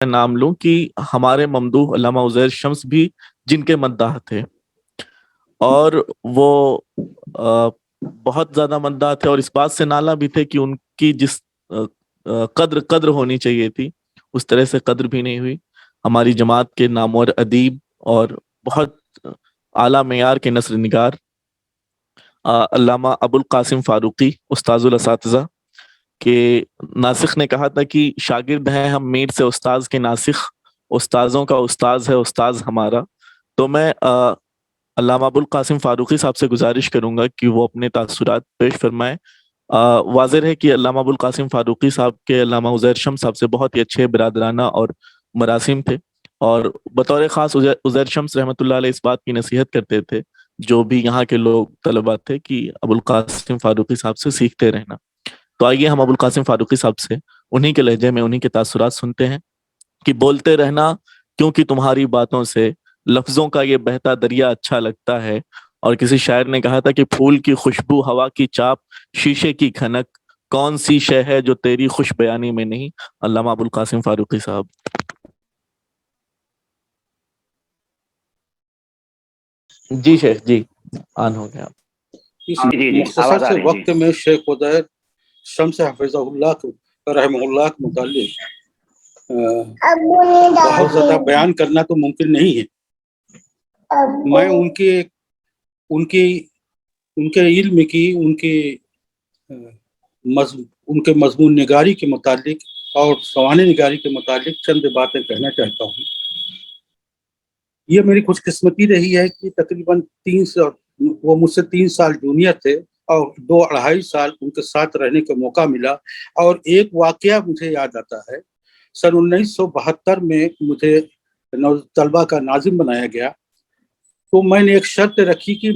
نام لوں کہ ہمارے ممدوح علامہ عزیر شمس بھی جن کے مداح تھے، اور وہ بہت زیادہ مداح تھے، اور اس بات سے نالاں بھی تھے کہ ان کی جس قدر ہونی چاہیے تھی اس طرح سے قدر بھی نہیں ہوئی۔ ہماری جماعت کے نامور ادیب اور بہت اعلیٰ معیار کے نثر نگار علامہ ابو القاسم فاروقی استاذ الاساتذہ کہ ناسخ نے کہا تھا کہ شاگرد ہیں ہم میر سے استاذ کے ناسخ، استاذوں کا استاذ ہے استاذ ہمارا۔ تو میں علامہ ابو القاسم فاروقی صاحب سے گزارش کروں گا کہ وہ اپنے تاثرات پیش فرمائیں۔ واضح ہے کہ علامہ ابو القاسم فاروقی صاحب کے علامہ عزیر شمس صاحب سے بہت ہی اچھے برادرانہ اور مراسم تھے، اور بطور خاص عزیر شمس رحمۃ اللہ علیہ اس بات کی نصیحت کرتے تھے جو بھی یہاں کے لوگ طلباء تھے کہ ابو القاسم فاروقی صاحب سے سیکھتے رہنا۔ تو آئیے ہم ابو القاسم فاروقی صاحب سے انہی کے لہجے میں انہی کے تاثرات سنتے ہیں کہ بولتے رہنا کیونکہ تمہاری باتوں سے لفظوں کا یہ بہتا دریا اچھا لگتا ہے، اور کسی شاعر نے کہا تھا کہ پھول کی خوشبو، ہوا کی چاپ، شیشے کی کھنک، کون سی شے ہے جو تیری خوش بیانی میں نہیں۔ علامہ ابو القاسم فاروقی صاحب۔ جی شیخ جی، آن ہو گیا۔ اس مختصر سے وقت میں شیخ عزیر شمس حفظہ اللہ رحمہ اللہ کے متعلق بہت زیادہ بیان کرنا تو ممکن نہیں ہے۔ میں ان کے علم کی، ان کے مضمون نگاری کے متعلق اور سوانح نگاری کے متعلق چند باتیں کہنا چاہتا ہوں۔ یہ میری خوش قسمتی رہی ہے کہ تقریباً وہ مجھ سے 3 سال جونیئر تھے، اور 2-2.5 سال ان کے ساتھ رہنے کا موقع ملا۔ اور ایک واقعہ مجھے یاد آتا ہے، سن 1972 میں مجھے طلبہ کا ناظم بنایا گیا، تو میں نے ایک شرط رکھی کہ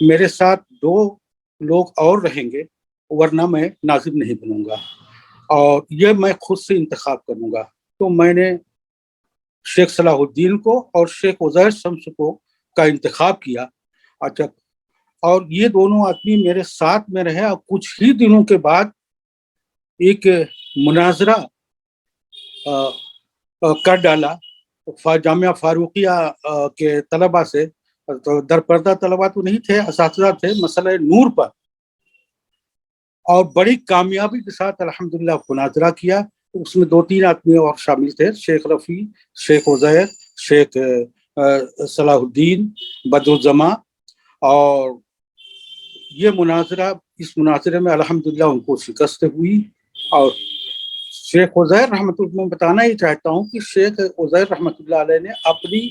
میرے ساتھ 2 لوگ اور رہیں گے ورنہ میں ناظم نہیں بنوں گا، اور یہ میں خود سے انتخاب کروں گا۔ تو میں نے شیخ صلاح الدین کو اور شیخ عزیر شمس کو کا انتخاب کیا۔ اچھا، اور یہ دونوں آدمی میرے ساتھ میں رہے، اور کچھ ہی دنوں کے بعد ایک مناظرہ کر ڈالا جامعہ فاروقیہ کے طلباء سے۔ درپردہ طلباء تو نہیں تھے، اساتذہ تھے، مسئلہ نور پر، اور بڑی کامیابی کے ساتھ الحمدللہ مناظرہ کیا۔ اس میں 2-3 آدمی اور شامل تھے، شیخ رفیع، شیخ عزیر، شیخ صلاح الدین، بدر الزماں۔ اور یہ اس مناظرے میں الحمدللہ ان کو شکست ہوئی۔ اور شیخ عزیر رحمۃ اللہ، میں بتانا ہی چاہتا ہوں کہ شیخ عزیر رحمۃ اللہ علیہ نے اپنی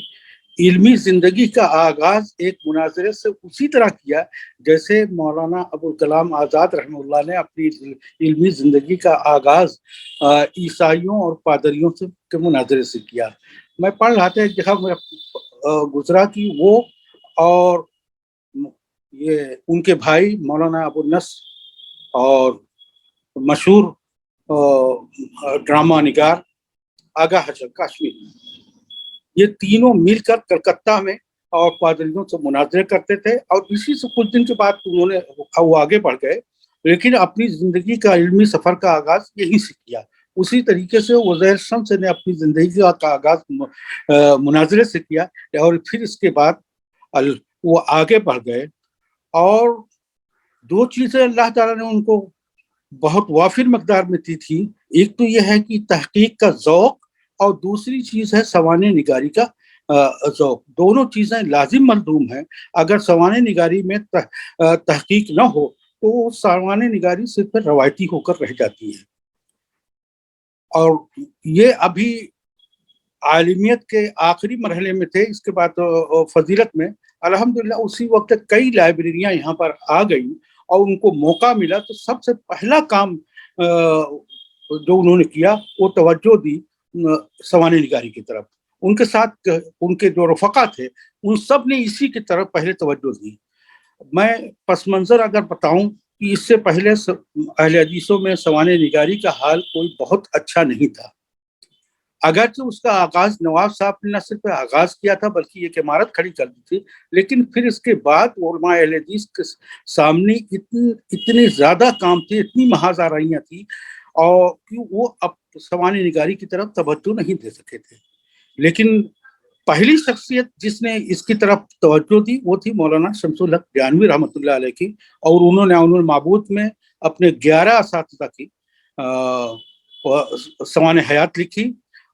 علمی زندگی کا آغاز ایک مناظرے سے اسی طرح کیا جیسے مولانا ابوالکلام آزاد رحمہ اللہ نے اپنی علمی زندگی کا آغاز عیسائیوں اور پادریوں کے مناظرے سے کیا۔ میں پڑھ رہا تھا ایک جگہ گزرا کہ وہ اور یہ ان کے بھائی مولانا ابو النصر اور مشہور ڈرامہ نگار آغا حشر کاشمیری، یہ تینوں مل کر کلکتہ میں اور پادریوں سے مناظرے کرتے تھے، اور اسی سے کچھ دن کے بعد انہوں نے وہ آگے بڑھ گئے، لیکن اپنی زندگی کا علمی سفر کا آغاز یہیں سے کیا۔ اسی طریقے سے عزیر شمس نے اپنی زندگی کا آغاز مناظرے سے کیا، اور پھر اس کے بعد وہ آگے بڑھ گئے۔ اور 2 چیزیں اللہ تعالیٰ نے ان کو بہت وافر مقدار میں دی تھی، ایک تو یہ ہے کہ تحقیق کا ذوق، اور دوسری چیز ہے سوانح نگاری کا ذوق۔ دونوں چیزیں لازم ملزوم ہیں۔ اگر سوانح نگاری میں تحقیق نہ ہو تو سوانح نگاری صرف روایتی ہو کر رہ جاتی ہے۔ اور یہ ابھی عالمیت کے آخری مرحلے میں تھے، اس کے بعد فضیلت میں الحمدللہ اسی وقت کئی لائبریریاں یہاں پر آ گئیں، اور ان کو موقع ملا تو سب سے پہلا کام جو انہوں نے کیا وہ توجہ دی سوانح نگاری کی طرف۔ ان کے ساتھ ان کے جو رفقا تھے ان سب نے اسی کی طرف پہلے توجہ دی۔ میں پس منظر اگر بتاؤں کہ اس سے پہلے اہل حدیثوں میں سوانح نگاری کا حال کوئی بہت اچھا نہیں تھا، اگرچہ اس کا آغاز نواب صاحب نے نہ صرف آغاز کیا تھا بلکہ ایک عمارت کھڑی کر دی تھی، لیکن پھر اس کے بعد علماء اہل حدیث کے سامنے اتنے زیادہ کام تھے، اتنی محاذ آرائیاں تھیں، اور کہ وہ اب سوانح نگاری کی طرف توجہ نہیں دے سکے تھے، لیکن پہلی شخصیت جس نے اس کی طرف توجہ دی وہ تھی مولانا شمس الحق دیانوی رحمۃ اللہ علیہ کی، اور انہوں نے عون المعبود میں اپنے 11 اساتذہ کی سوانح حیات لکھی،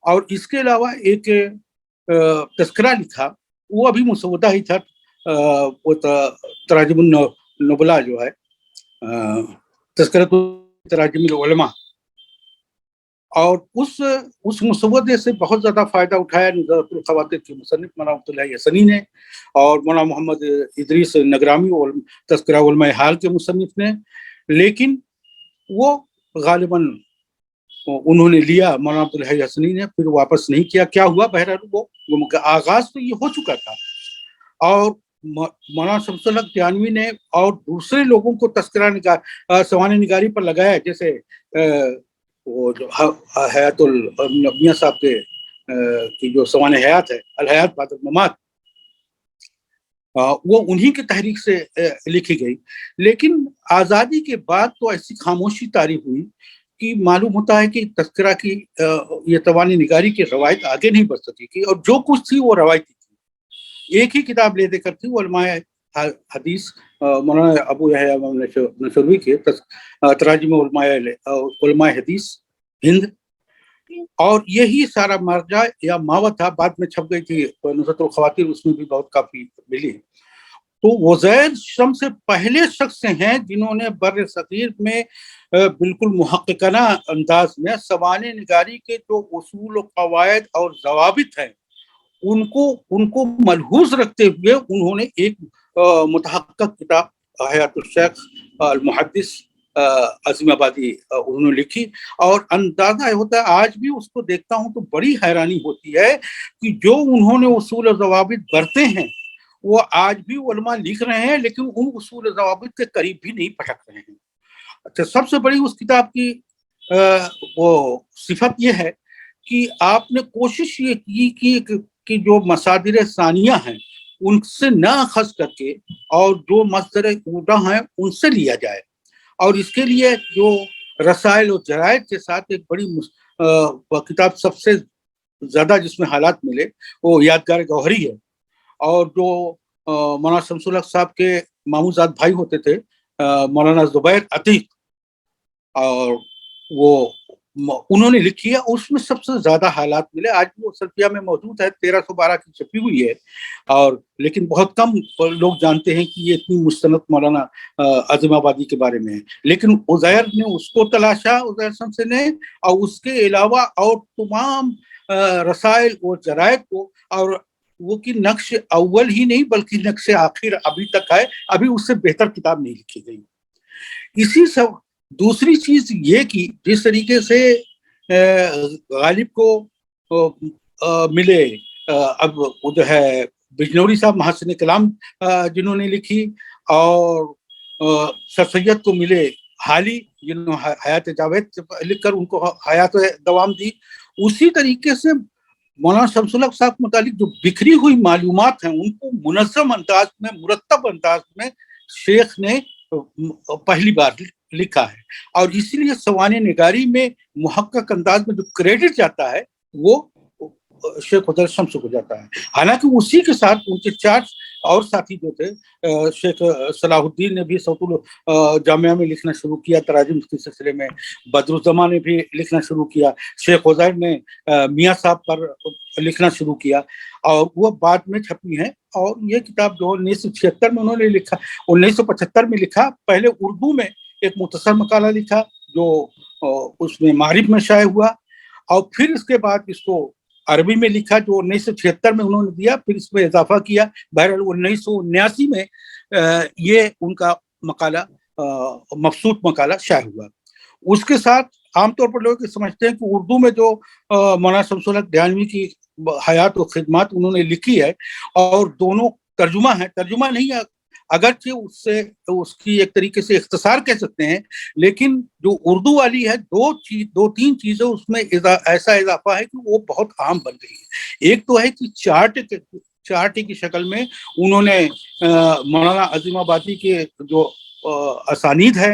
اور اس کے علاوہ ایک تذکرہ لکھا، وہ ابھی مسودہ ہی تھا، وہ تراجم النبلاء جو ہے، تذکرۃ تراجم العلماء، اور اس مسودے سے بہت زیادہ فائدہ اٹھایا نظارۃ الخواطر کے مصنف مولانا عبد اللہ یسنی نے، اور مولانا محمد ادریس نگرامی تذکرہ علماء حال کے مصنف نے، لیکن وہ غالباً انہوں نے لیا مولانا عبد اللہ یسنی نے، پھر واپس نہیں کیا۔ کیا ہوا؟ بہرحال وہ آغاز تو یہ ہو چکا تھا، اور مولانا شمس الحق دیانوی نے اور دوسرے لوگوں کو تذکرہ سوانح نگاری پر لگایا، جیسے وہ جو حیات میاں صاحب کے کی جو سوانح حیات ہے، الحیات بعد الممات، وہ انہی کی تحریک سے لکھی گئی۔ لیکن آزادی کے بعد تو ایسی خاموشی طاری ہوئی کہ معلوم ہوتا ہے کہ تذکرہ کی یہ سوانح نگاری کی روایت آگے نہیں بڑھ سکی تھی، اور جو کچھ تھی وہ روایتی تھی، ایک ہی کتاب لے دے کر تھی، وہ علماء حدیث مولانا ابو یحییٰ نشروی کے تراجم علماء حدیث ہند، اور یہی سارا مرجع یا ماوا تھا۔ بعد میں چھپ گئی تھی نظرۃ الخواطر، اس میں بھی بہت کافی ملی۔ تو وزیر شمس سے پہلے شخص ہیں جنہوں نے بر صغیر میں بالکل محققانہ انداز میں سوانح نگاری کے جو اصول و قواعد اور ضوابط ہیں ان کو ملحوظ رکھتے ہوئے انہوں نے ایک متحقق کتاب حیات الشیخ المحدث عظیم آبادی انہوں نے لکھی، اور اندازہ ہوتا ہے آج بھی اس کو دیکھتا ہوں تو بڑی حیرانی ہوتی ہے کہ جو انہوں نے اصول و ضوابط برتے ہیں وہ آج بھی علماء لکھ رہے ہیں، لیکن ان اصول و ضوابط کے قریب بھی نہیں پھٹک رہے ہیں۔ اچھا، سب سے بڑی اس کتاب کی وہ صفت یہ ہے کہ آپ نے کوشش یہ کی کہ جو مصادر ثانیہ ہیں ان سے نہ اخذ کر کے اور جو مصدر اولا ہیں ان سے لیا جائے، اور اس کے لیے جو رسائل و جرائد کے ساتھ ایک بڑی کتاب سب سے زیادہ جس میں حالات ملے وہ یادگار گوہری ہے، اور جو مولانا شمس الحق صاحب کے ماموزاد بھائی ہوتے تھے مولانا زبیر عتیق، اور وہ انہوں نے لکھی ہے، اس میں سب سے زیادہ حالات ملے۔ آج وہ سلفیہ میں موجود ہے، 1312 کی چھپی ہوئی ہے، اور لیکن بہت کم لوگ جانتے ہیں کہ یہ اتنی مستند مولانا عظیم آبادی کے بارے میں ہے۔ لیکن عزیر نے اس کو تلاشا، عزیر شمس نے، اور اس کے علاوہ اور تمام رسائل و جرائد کو، اور وہ کی نقش اول ہی نہیں بلکہ نقش آخر ابھی تک ہے، ابھی اس سے بہتر کتاب نہیں لکھی گئی۔ اسی سب دوسری چیز یہ کہ جس طریقے سے غالب کو ملے، اب وہ جو ہے بجنوری صاحب محاسن کلام جنہوں نے لکھی، اور سر سید کو ملے حالی جنہوں نے حیات جاوید لکھ کر ان کو حیات دوام دی، اسی طریقے سے مولانا شمس الحق صاحب کے متعلق جو بکھری ہوئی معلومات ہیں ان کو منظم انداز میں، مرتب انداز میں شیخ نے پہلی بار لکھا ہے، اور اسی لیے سوانح نگاری میں محقق انداز میں جو کریڈٹ جاتا ہے وہ شیخ عزیر شمس کو جاتا ہے۔ حالانکہ اسی کے ساتھ ان کے 4 اور ساتھی جو تھے، شیخ صلاح الدین نے بھی صوت الجامعہ میں لکھنا شروع کیا تراجم کے سلسلے میں، بدر الزماں نے بھی لکھنا شروع کیا، شیخ عزیر نے میاں صاحب پر لکھنا شروع کیا، اور وہ بعد میں چھپی ہیں۔ اور یہ کتاب جو 1976 میں انہوں نے لکھا، 1975 میں لکھا، پہلے اردو میں ایک مختصر مقالہ لکھا جو اس میں معارف میں شائع ہوا، اور پھر اس کے بعد اس کو عربی میں لکھا جو 1976 میں انہوں نے دیا، پھر اس میں اضافہ کیا۔ بہرحال 1979 میں یہ ان کا مقالہ مبسوط مقالہ شائع ہوا۔ اس کے ساتھ عام طور پر لوگ سمجھتے ہیں کہ اردو میں جو مولانا شمس الحق دیانوی کی حیات و خدمات انہوں نے لکھی ہے، اور دونوں ترجمہ ہیں، ترجمہ نہیں ہے اگرچہ اس کی ایک طریقے سے اختصار کہہ سکتے ہیں، لیکن جو اردو والی ہے 2-3 چیزیں اس میں ایسا اضافہ ہے کہ وہ بہت عام بن گئی ہے۔ ایک تو ہے کہ چارٹ کی شکل میں انہوں نے مولانا عظیم آبادی کے جو اسانید ہے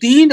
3